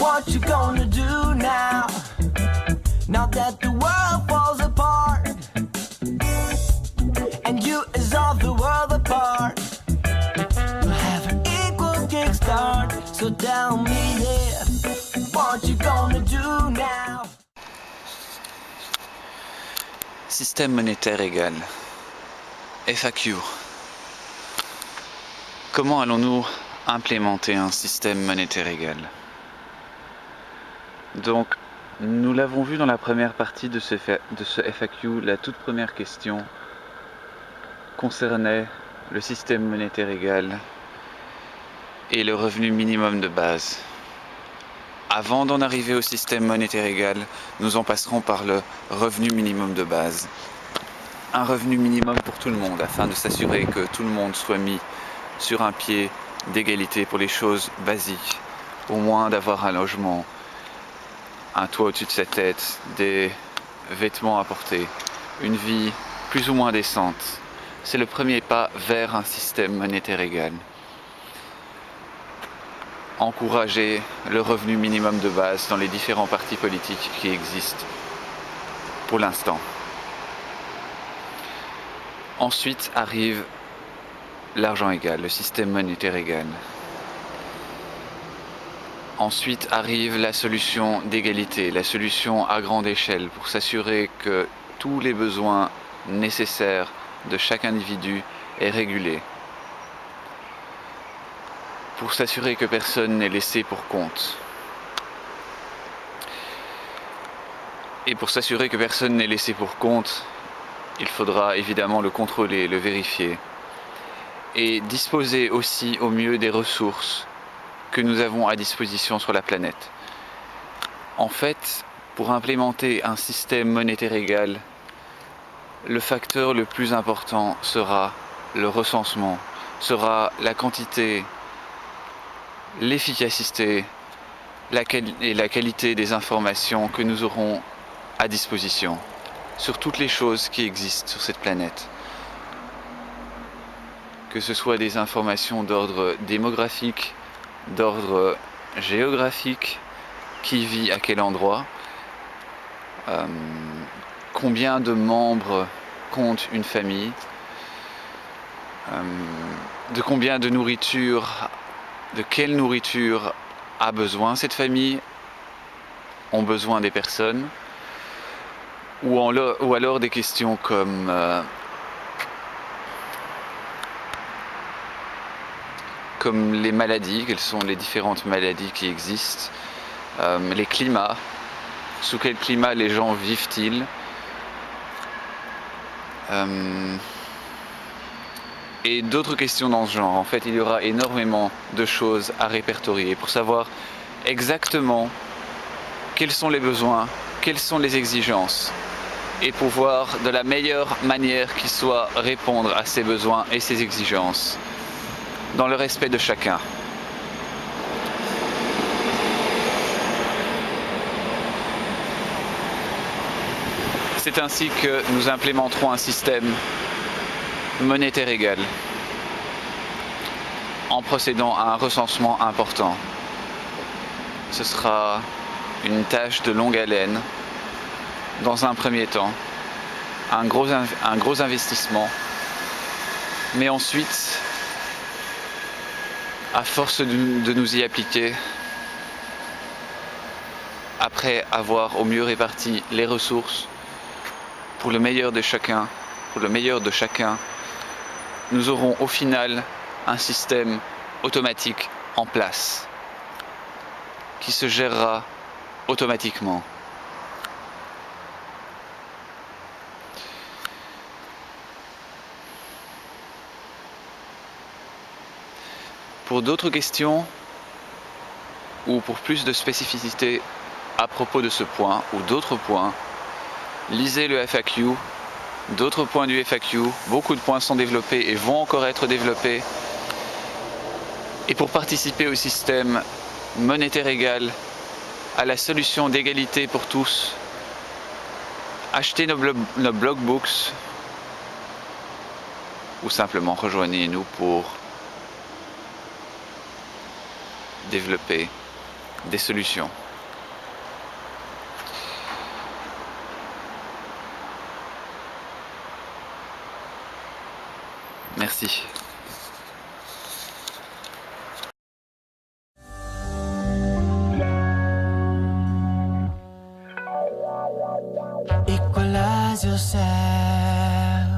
What you gonna do now? Now that the world falls apart and you is all the world apart, we'll have an equal kickstart. So tell me there, what you gonna do now? Système monétaire égal. FAQ. Comment allons-nous implémenter un système monétaire égal? Donc, nous l'avons vu dans la première partie de ce FAQ, la toute première question concernait le système monétaire égal et le revenu minimum de base. Avant d'en arriver au système monétaire égal, nous en passerons par le revenu minimum de base. Un revenu minimum pour tout le monde, afin de s'assurer que tout le monde soit mis sur un pied d'égalité pour les choses basiques, au moins d'avoir un logement, un toit au-dessus de sa tête, des vêtements à porter, une vie plus ou moins décente. C'est le premier pas vers un système monétaire égal. Encourager le revenu minimum de base dans les différents partis politiques qui existent pour l'instant. Ensuite arrive l'argent égal, le système monétaire égal. Ensuite arrive la solution d'égalité, la solution à grande échelle pour s'assurer que tous les besoins nécessaires de chaque individu est régulé. Pour s'assurer que personne n'est laissé pour compte. Et pour s'assurer que personne n'est laissé pour compte, il faudra évidemment le contrôler, le vérifier. Et disposer aussi au mieux des ressources que nous avons à disposition sur la planète. En fait, pour implémenter un système monétaire égal, le facteur le plus important sera le recensement, sera la quantité, l'efficacité et la qualité des informations que nous aurons à disposition sur toutes les choses qui existent sur cette planète. Que ce soit des informations d'ordre démographique, d'ordre géographique, qui vit à quel endroit, combien de membres compte une famille, de combien de nourriture, de quelle nourriture a besoin cette famille, ont besoin des personnes, ou alors des questions comme les maladies, quelles sont les différentes maladies qui existent, les climats, sous quel climat les gens vivent-ils, et d'autres questions dans ce genre. En fait, il y aura énormément de choses à répertorier pour savoir exactement quels sont les besoins, quelles sont les exigences, et pouvoir de la meilleure manière qui soit répondre à ces besoins et ces exigences, dans le respect de chacun. C'est ainsi que nous implémenterons un système monétaire égal, en procédant à un recensement important. Ce sera une tâche de longue haleine, dans un premier temps, un gros investissement, mais ensuite, à force de nous y appliquer, après avoir au mieux réparti les ressources, pour le meilleur de chacun, nous aurons au final un système automatique en place, qui se gérera automatiquement. Pour d'autres questions ou pour plus de spécificité à propos de ce point ou d'autres points, lisez le FAQ, d'autres points du FAQ, beaucoup de points sont développés et vont encore être développés. Et pour participer au système monétaire égal, à la solution d'égalité pour tous, achetez nos blogbooks ou simplement rejoignez-nous pour développer des solutions. Merci. Equalize yourself.